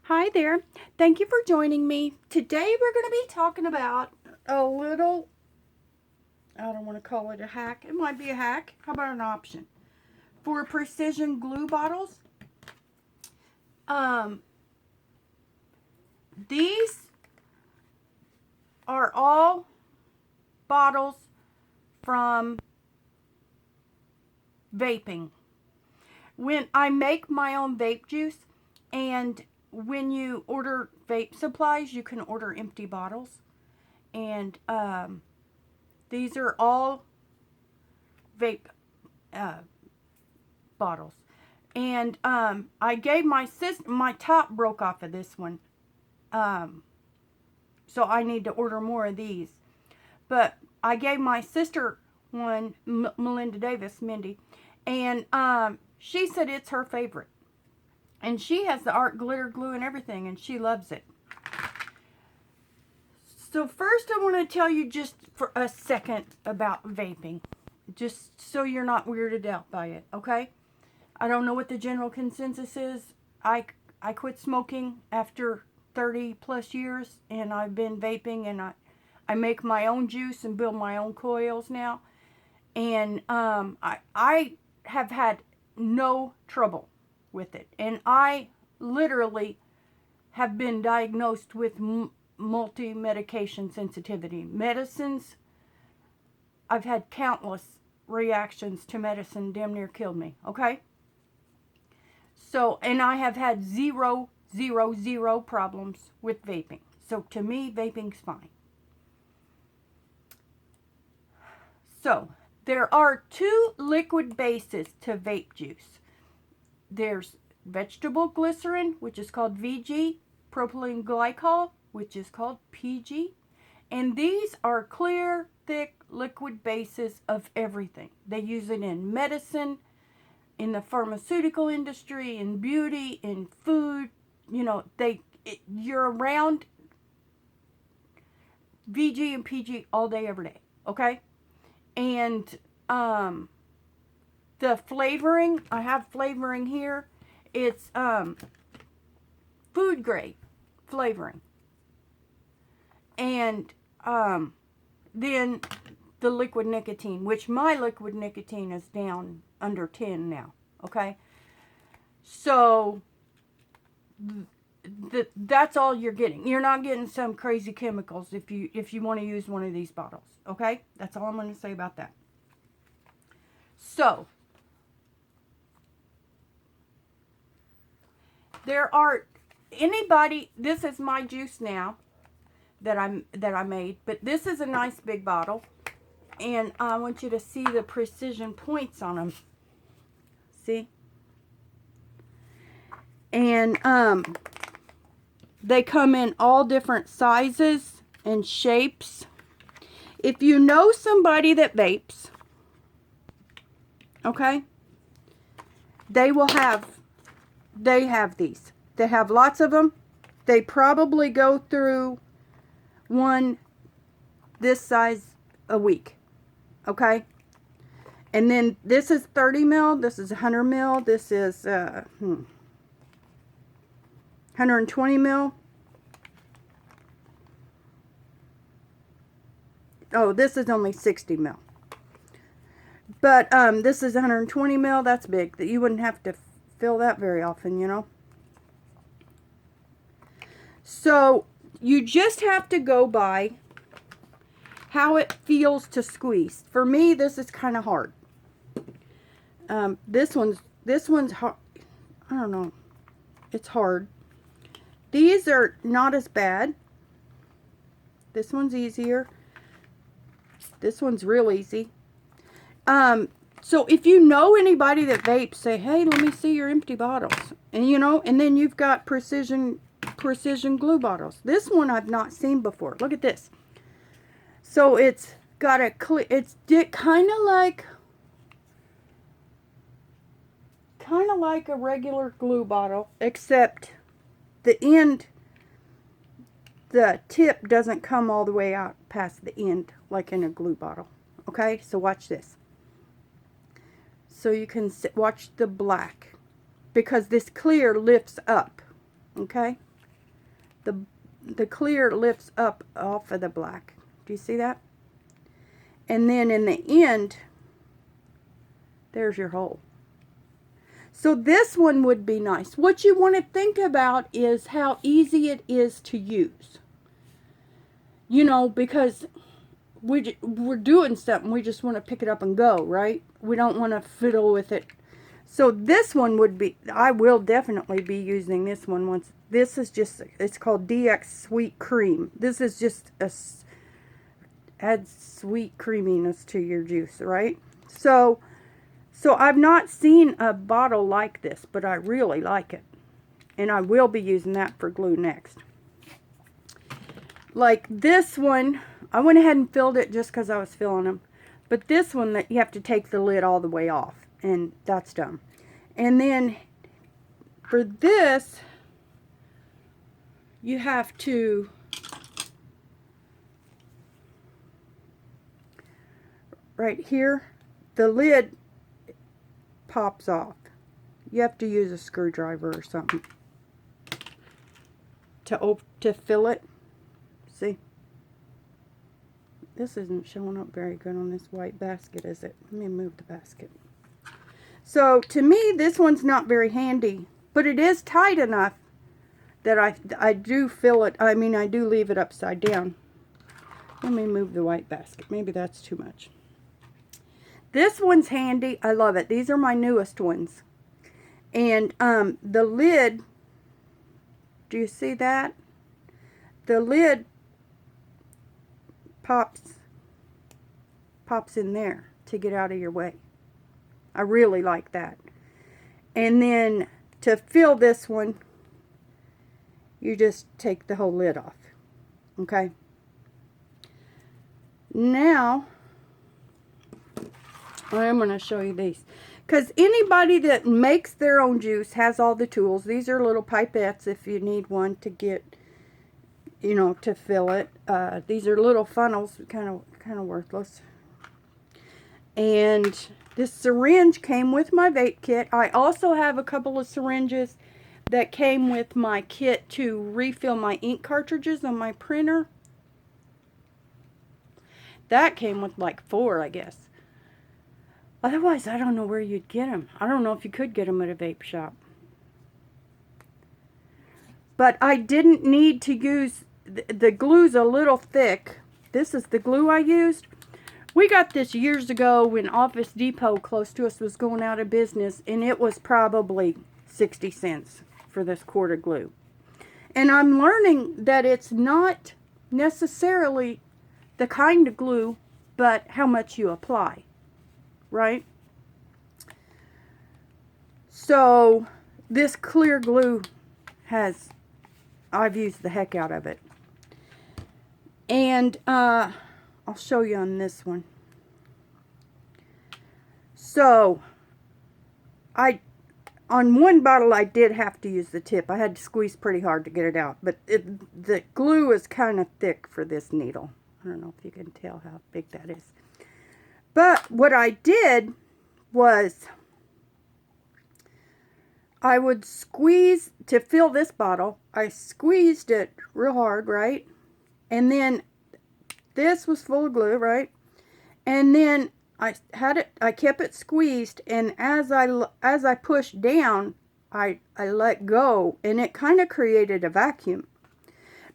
Hi there. Thank you for joining me. Today we're going to be talking about a little, I don't want to call it a hack. It might be a hack. How about an option? For precision glue bottles. Um, these are all bottles from vaping. When I make my own vape juice, and when you order vape supplies, you can order empty bottles. And these are all vape bottles. And I gave my sister, my top broke off of this one. So I need to order more of these. But I gave my sister one, Melinda Davis, Mindy, and she said it's her favorite. And she has the art glitter glue and everything, and she loves it. So first I want to tell you just for a second about vaping. Just so you're not weirded out by it, okay? I don't know what the general consensus is. I quit smoking after 30 plus years, and I've been vaping, and I make my own juice and build my own coils now. And I have had no trouble with it. And I literally have been diagnosed with multi-medication sensitivity. Medicines, I've had countless reactions to medicine, damn near killed me, okay? So, and I have had zero problems with vaping. So to me, vaping's fine. So, there are two liquid bases to vape juice. There's vegetable glycerin, which is called VG, propylene glycol, which is called PG. And these are clear, thick, liquid bases of everything. They use it in medicine, in the pharmaceutical industry, in beauty, in food. You know, you're around VG and PG all day, every day. Okay? And the flavoring, I have flavoring here. It's food grade flavoring. And then the liquid nicotine, which my liquid nicotine is down under 10 now. Okay? So that's all you're getting. You're not getting some crazy chemicals if you want to use one of these bottles. Okay? That's all I'm going to say about that. So there are this is my juice now that I made, but this is a nice big bottle, and I want you to see the precision points on them. See? And they come in all different sizes and shapes. If you know somebody that vapes, okay, they have these. They have lots of them. They probably go through one this size a week. Okay? And then this is 30 mil. This is 100 mil. This is 120 mil. Oh, this is only 60 mil. But this is 120 mil. That's big. That you wouldn't have to fill that very often, you know. So you just have to go by how it feels to squeeze. For me, this is kind of hard. This one's hard. I don't know. It's hard. These are not as bad. This one's easier. This one's real easy. So if you know anybody that vapes, say, hey, let me see your empty bottles. And you know, and then you've got precision glue bottles. This one I've not seen before. Look at this. So it's got a it's kind of like a regular glue bottle, except the end, the tip doesn't come all the way out past the end like in a glue bottle. Okay, so watch this. So you can watch the black, because this clear lifts up. Okay, the clear lifts up off of the black. Do you see that? And then in the end, there's your hole. So this one would be nice. What you want to think about is how easy it is to use. You know, because we're doing something, we just want to pick it up and go, right? We don't want to fiddle with it. So this one would be, I will definitely be using this one once. This is just, it's called DX Sweet Cream. This is just adds sweet creaminess to your juice, right? So I've not seen a bottle like this, but I really like it. And I will be using that for glue next. Like this one, I went ahead and filled it just because I was filling them. But this one, that you have to take the lid all the way off. And that's done. And then for this, you have to right here, the lid pops off. You have to use a screwdriver or something to fill it. See? This isn't showing up very good on this white basket, is it? Let me move the basket. So, to me, this one's not very handy, but it is tight enough that I do fill it, I mean, I do leave it upside down. Let me move the white basket. Maybe that's too much. This one's handy. I love it. These are my newest ones. And the lid, do you see that? The lid pops in there to get out of your way. I really like that. And then to fill this one, you just take the whole lid off. Okay? Now, I am going to show you these. Because anybody that makes their own juice has all the tools. These are little pipettes if you need one to get, you know, to fill it. These are little funnels, kind of worthless. And this syringe came with my vape kit. I also have a couple of syringes that came with my kit to refill my ink cartridges on my printer. That came with like 4, I guess. Otherwise, I don't know where you'd get them. I don't know if you could get them at a vape shop. But I didn't need to use, the glue's a little thick. This is the glue I used. We got this years ago when Office Depot close to us was going out of business, and it was probably 60 cents for this quart of glue. And I'm learning that it's not necessarily the kind of glue, but how much you apply, right? So this clear glue I've used the heck out of it. And I'll show you on this one. So on one bottle I did have to use the tip. I had to squeeze pretty hard to get it out. But the glue is kind of thick for this needle. I don't know if you can tell how big that is. But what I did was I would squeeze to fill this bottle. I squeezed it real hard, right? And then this was full of glue, right? And then I kept it squeezed, and as I pushed down, I let go, and it kind of created a vacuum.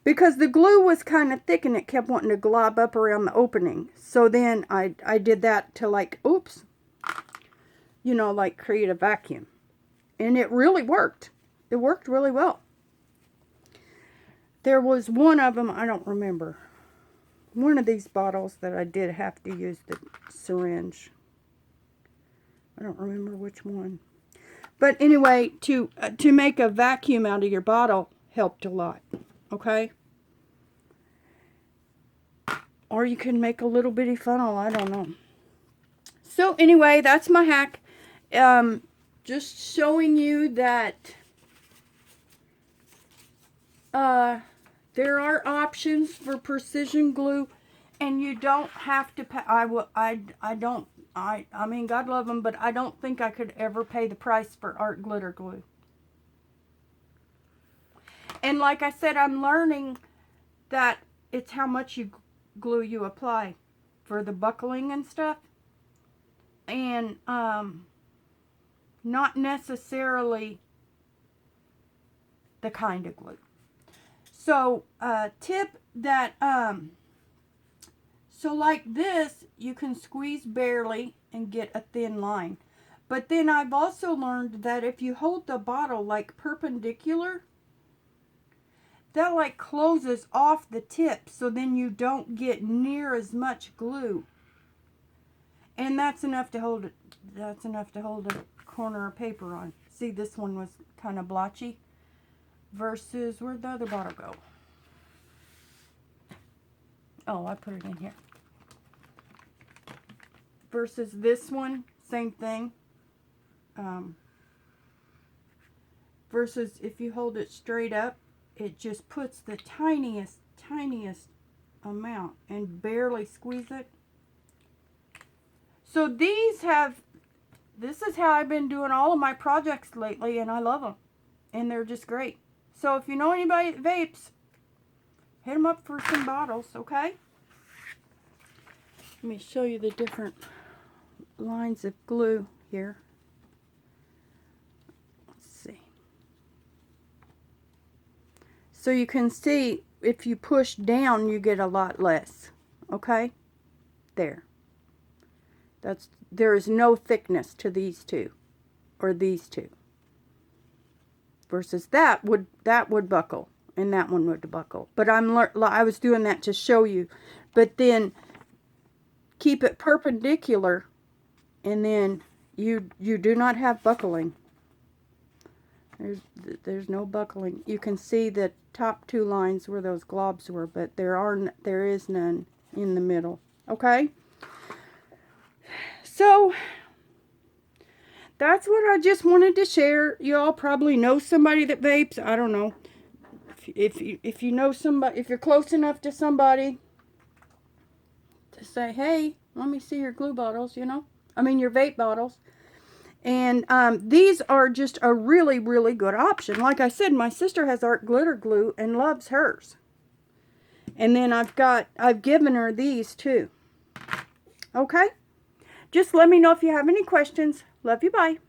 Because the glue was kind of thick and it kept wanting to glob up around the opening. So then I did that to like, oops, you know, like create a vacuum. And it really worked. It worked really well. There was one of them, I don't remember. One of these bottles that I did have to use the syringe. I don't remember which one. But anyway, to make a vacuum out of your bottle helped a lot. Okay? Or you can make a little bitty funnel. I don't know. So anyway, that's my hack. Just showing you that there are options for precision glue, and you don't have to pay. I mean, God love them, but I don't think I could ever pay the price for art glitter glue. And like I said, I'm learning that it's how much glue you apply for the buckling and stuff. And not necessarily the kind of glue. So tip that, so like this, you can squeeze barely and get a thin line. But then I've also learned that if you hold the bottle like perpendicular, that like closes off the tip, so then you don't get near as much glue. And that's enough to hold it. That's enough to hold a corner of paper on. See, this one was kind of blotchy. Versus, where'd the other bottle go? Oh, I put it in here. Versus this one, same thing. Versus if you hold it straight up, it just puts the tiniest amount and barely squeeze it. So this is how I've been doing all of my projects lately, and I love them. And they're just great. So if you know anybody that vapes, hit them up for some bottles, okay? Let me show you the different lines of glue here. Let's see. So you can see if you push down, you get a lot less, okay? There. There is no thickness to these two, or these two. Versus that would buckle, and that one would buckle. But I was doing that to show you. But then keep it perpendicular, and then you do not have buckling. There's no buckling. You can see the top two lines where those globs were, but there is none in the middle. Okay? So that's what I just wanted to share. You all probably know somebody that vapes. I don't know. If you know somebody, if you're close enough to somebody to say, hey, let me see your glue bottles, your vape bottles. And these are just a really, really good option. Like I said, my sister has art glitter glue and loves hers. And then I've given her these too. Okay? Just let me know if you have any questions. Love you, bye.